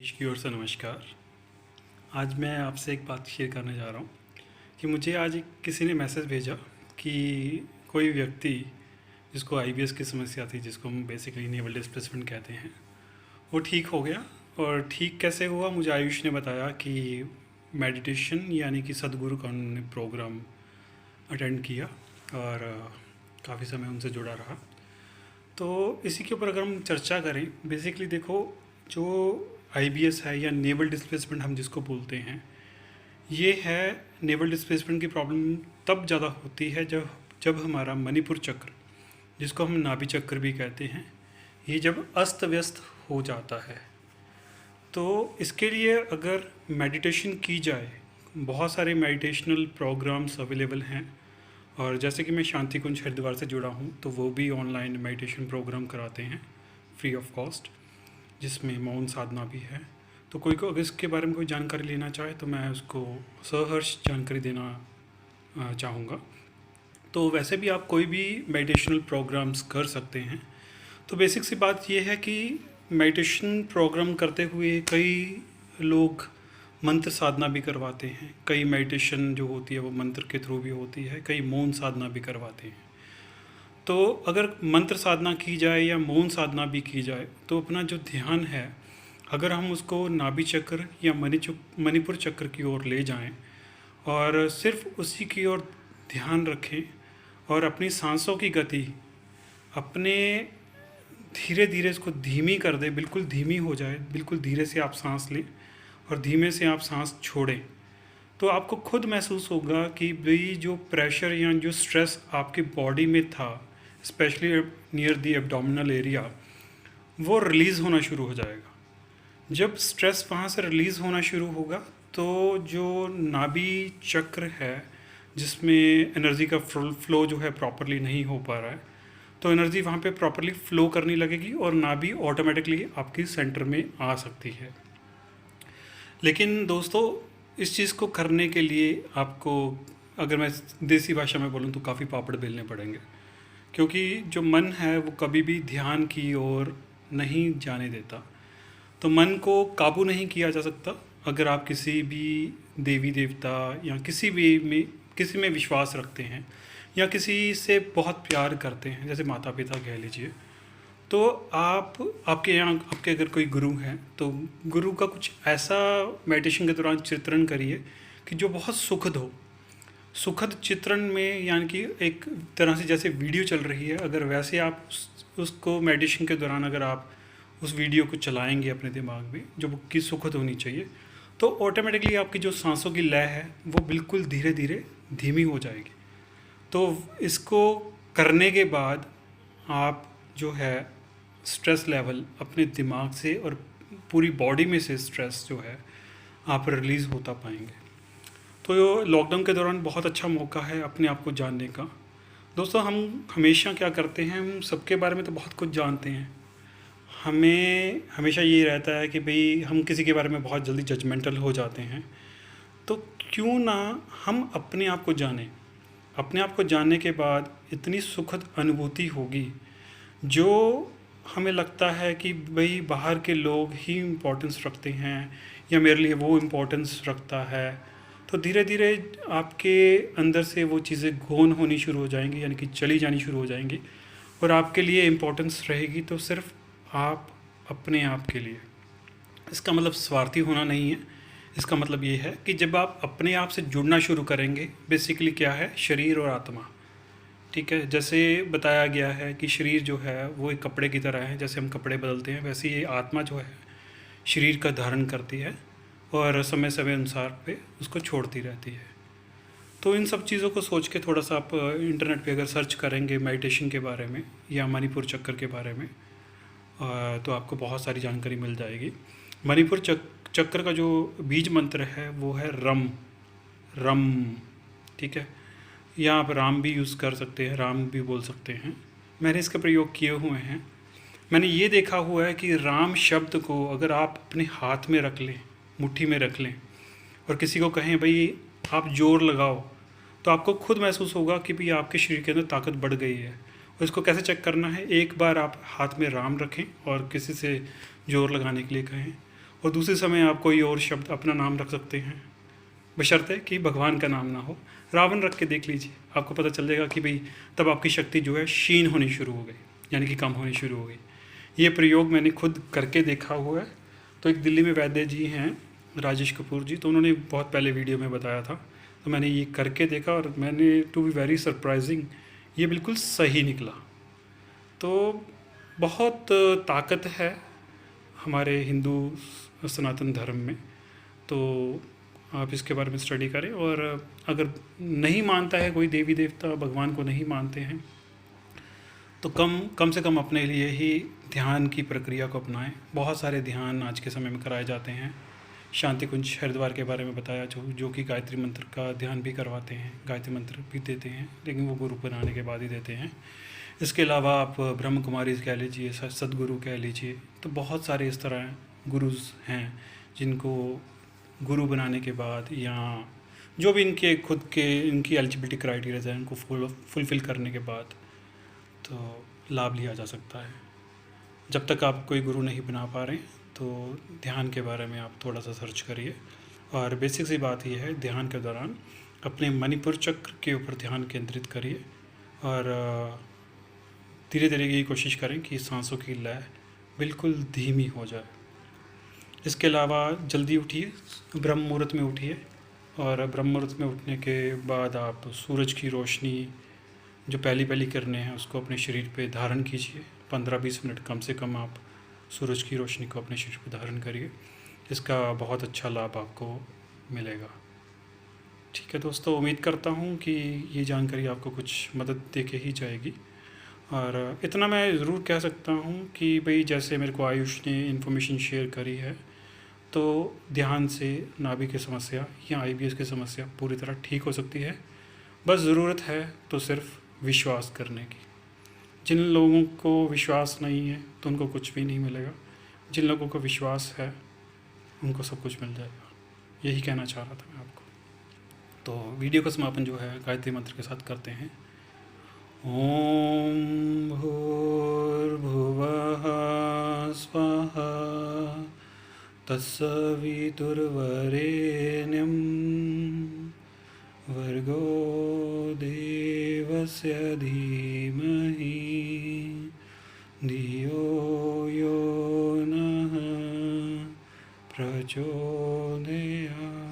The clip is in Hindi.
की ओर से नमस्कार। आज मैं आपसे एक बात शेयर करने जा रहा हूँ कि मुझे आज किसी ने मैसेज भेजा कि कोई व्यक्ति जिसको आईबीएस की समस्या थी, जिसको हम बेसिकली नेवल डिस्प्लेसमेंट कहते हैं, वो ठीक हो गया। और ठीक कैसे हुआ, मुझे आयुष ने बताया कि मेडिटेशन यानी कि सदगुरु का उन्होंने प्रोग्राम अटेंड किया और काफ़ी समय उनसे जुड़ा रहा। तो इसी के ऊपर अगर हम चर्चा करें, बेसिकली देखो, जो आईबीएस है या नेवल डिस्प्लेसमेंट हम जिसको बोलते हैं, ये है नेवल डिस्प्लेसमेंट की प्रॉब्लम तब ज़्यादा होती है जब जब हमारा मणिपुर चक्र, जिसको हम नाभि चक्र भी कहते हैं, ये जब अस्त व्यस्त हो जाता है। तो इसके लिए अगर मेडिटेशन की जाए, बहुत सारे मेडिटेशनल प्रोग्राम्स अवेलेबल हैं। और जैसे कि मैं शांति कुंज हरिद्वार से जुड़ा हूँ, तो वो भी ऑनलाइन मेडिटेशन प्रोग्राम कराते हैं फ्री ऑफ कॉस्ट, जिसमें मौन साधना भी है। तो कोई को अगर इसके बारे में कोई जानकारी लेना चाहे तो मैं उसको सहर्ष जानकारी देना चाहूँगा। तो वैसे भी आप कोई भी मेडिटेशनल प्रोग्राम्स कर सकते हैं। तो बेसिक सी बात यह है कि मेडिटेशन प्रोग्राम करते हुए कई लोग मंत्र साधना भी करवाते हैं। कई मेडिटेशन जो होती है वो मंत्र के थ्रू भी होती है, कई मौन साधना भी करवाते हैं। तो अगर मंत्र साधना की जाए या मौन साधना भी की जाए, तो अपना जो ध्यान है, अगर हम उसको नाभि चक्र या मणिपुर चक्र की ओर ले जाएं और सिर्फ उसी की ओर ध्यान रखें और अपनी सांसों की गति अपने धीरे धीरे इसको धीमी कर दें, बिल्कुल धीमी हो जाए, बिल्कुल धीरे से आप सांस लें और धीमे से आप सांस छोड़ें, तो आपको खुद महसूस होगा कि भाई जो प्रेशर या जो स्ट्रेस आपकी बॉडी में था, specially near the abdominal area, वो रिलीज़ होना शुरू हो जाएगा। जब स्ट्रेस वहाँ से रिलीज़ होना शुरू होगा तो जो नाभि चक्र है, जिसमें एनर्जी का फ्लो जो है प्रॉपरली नहीं हो पा रहा है, तो एनर्जी वहाँ पे प्रॉपरली फ्लो करने लगेगी और नाभि ऑटोमेटिकली आपकी सेंटर में आ सकती है। लेकिन दोस्तों, इस चीज़ को करने के लिए आपको, अगर मैं देसी भाषा में बोलूँ तो काफ़ी पापड़ बेलने पड़ेंगे, क्योंकि जो मन है वो कभी भी ध्यान की ओर नहीं जाने देता। तो मन को काबू नहीं किया जा सकता। अगर आप किसी भी देवी देवता या किसी में विश्वास रखते हैं या किसी से बहुत प्यार करते हैं, जैसे माता पिता कह लीजिए, तो आपके यहाँ आपके अगर कोई गुरु हैं तो गुरु का कुछ ऐसा मेडिटेशन के दौरान चित्रण करिए कि जो बहुत सुखद हो। सुखद चित्रण में यानी कि एक तरह से जैसे वीडियो चल रही है, अगर वैसे आप उसको मेडिटेशन के दौरान अगर आप उस वीडियो को चलाएंगे अपने दिमाग में, जो कि सुखद होनी चाहिए, तो ऑटोमेटिकली आपकी जो सांसों की लय है वो बिल्कुल धीरे धीरे धीमी हो जाएगी। तो इसको करने के बाद आप जो है स्ट्रेस लेवल अपने दिमाग से और पूरी बॉडी में से स्ट्रेस जो है आप रिलीज़ होता पाएंगे। तो लॉकडाउन के दौरान बहुत अच्छा मौका है अपने आप को जानने का। दोस्तों, हम हमेशा क्या करते हैं, हम सबके बारे में तो बहुत कुछ जानते हैं। हमें हमेशा ये रहता है कि भाई हम किसी के बारे में बहुत जल्दी जजमेंटल हो जाते हैं। तो क्यों ना हम अपने आप को जानें। अपने आप को जानने के बाद इतनी सुखद अनुभूति होगी, जो हमें लगता है कि भाई बाहर के लोग ही इम्पोर्टेंस रखते हैं या मेरे लिए वो इम्पोर्टेंस रखता है। तो धीरे धीरे आपके अंदर से वो चीज़ें गौन होनी शुरू हो जाएंगी, यानी कि चली जानी शुरू हो जाएंगी, और आपके लिए इम्पोर्टेंस रहेगी तो सिर्फ आप अपने आप के लिए। इसका मतलब स्वार्थी होना नहीं है। इसका मतलब ये है कि जब आप अपने आप से जुड़ना शुरू करेंगे, बेसिकली क्या है, शरीर और आत्मा, ठीक है। जैसे बताया गया है कि शरीर जो है वो एक कपड़े की तरह है, जैसे हम कपड़े बदलते हैं, वैसे ये आत्मा जो है शरीर का धारण करती है और समय समय अनुसार पे उसको छोड़ती रहती है। तो इन सब चीज़ों को सोच के थोड़ा सा आप इंटरनेट पे अगर सर्च करेंगे मेडिटेशन के बारे में या मणिपुर चक्र के बारे में, तो आपको बहुत सारी जानकारी मिल जाएगी। मणिपुर चक्र का जो बीज मंत्र है वो है रम रम, ठीक है। या आप राम भी यूज़ कर सकते हैं, राम भी बोल सकते हैं। मैंने इसका प्रयोग किए हुए हैं। मैंने ये देखा हुआ है कि राम शब्द को अगर आप अपने हाथ में रख लें, मुट्ठी में रख लें, और किसी को कहें भाई आप जोर लगाओ, तो आपको खुद महसूस होगा कि भाई आपके शरीर के अंदर ताकत बढ़ गई है। और इसको कैसे चेक करना है, एक बार आप हाथ में राम रखें और किसी से जोर लगाने के लिए कहें, और दूसरे समय आप कोई और शब्द अपना नाम रख सकते हैं, बशर्ते कि भगवान का नाम ना हो। रावण रख के देख लीजिए, आपको पता चल जाएगा कि भाई तब आपकी शक्ति जो है क्षीण होनी शुरू हो गई, यानी कि कम होनी शुरू हो गई। ये प्रयोग मैंने खुद करके देखा हुआ है। तो एक दिल्ली में वैद्य जी हैं, राजेश कपूर जी, तो उन्होंने बहुत पहले वीडियो में बताया था, तो मैंने ये करके देखा और मैंने टू बी वेरी सरप्राइजिंग, ये बिल्कुल सही निकला। तो बहुत ताकत है हमारे हिंदू सनातन धर्म में। तो आप इसके बारे में स्टडी करें, और अगर नहीं मानता है कोई देवी देवता, भगवान को नहीं मानते हैं, तो कम से कम अपने लिए ही ध्यान की प्रक्रिया को अपनाएं। बहुत सारे ध्यान आज के समय में कराए जाते हैं। शांति कुंज हरिद्वार के बारे में बताया, जो कि गायत्री मंत्र का ध्यान भी करवाते हैं, गायत्री मंत्र भी देते हैं, लेकिन वो गुरु बनाने के बाद ही देते हैं। इसके अलावा आप ब्रह्म कुमारी कह लीजिए, सदगुरु कह लीजिए, तो बहुत सारे इस तरह गुरुज हैं जिनको गुरु बनाने के बाद, या जो भी इनके खुद के इनकी एलिजिबिलिटी क्राइटेरिया है, उनको फुलफ़िल करने के बाद तो लाभ लिया जा सकता है। जब तक आप कोई गुरु नहीं बना पा रहे तो ध्यान के बारे में आप थोड़ा सा सर्च करिए। और बेसिक सी बात यह है, ध्यान के दौरान अपने मणिपुर चक्र के ऊपर ध्यान केंद्रित करिए, और धीरे धीरे ये कोशिश करें कि सांसों की लय बिल्कुल धीमी हो जाए। इसके अलावा जल्दी उठिए, ब्रह्म मुहूर्त में उठिए, और ब्रह्म मुहूर्त में उठने के बाद आप सूरज की रोशनी जो पहली किरणें हैं उसको अपने शरीर पे धारण कीजिए। 15-20 मिनट कम से कम आप सूरज की रोशनी को अपने शरीर पे धारण करिए। इसका बहुत अच्छा लाभ आपको मिलेगा। ठीक है दोस्तों, उम्मीद करता हूँ कि ये जानकारी आपको कुछ मदद दे के ही जाएगी। और इतना मैं ज़रूर कह सकता हूँ कि भाई जैसे मेरे को आयुष ने इन्फॉर्मेशन शेयर करी है, तो ध्यान से नाभि की समस्या या आईबीएस की समस्या पूरी तरह ठीक हो सकती है। बस ज़रूरत है तो सिर्फ विश्वास करने की। जिन लोगों को विश्वास नहीं है तो उनको कुछ भी नहीं मिलेगा, जिन लोगों को विश्वास है उनको सब कुछ मिल जाएगा। यही कहना चाह रहा था मैं आपको। तो वीडियो का समापन जो है गायत्री मंत्र के साथ करते हैं। ओम भूर्भुवः स्वाहा तत्सवितुर्वरेण्यं भर्गो देवस्य धीमहि धियो यो नः प्रचोदयात्।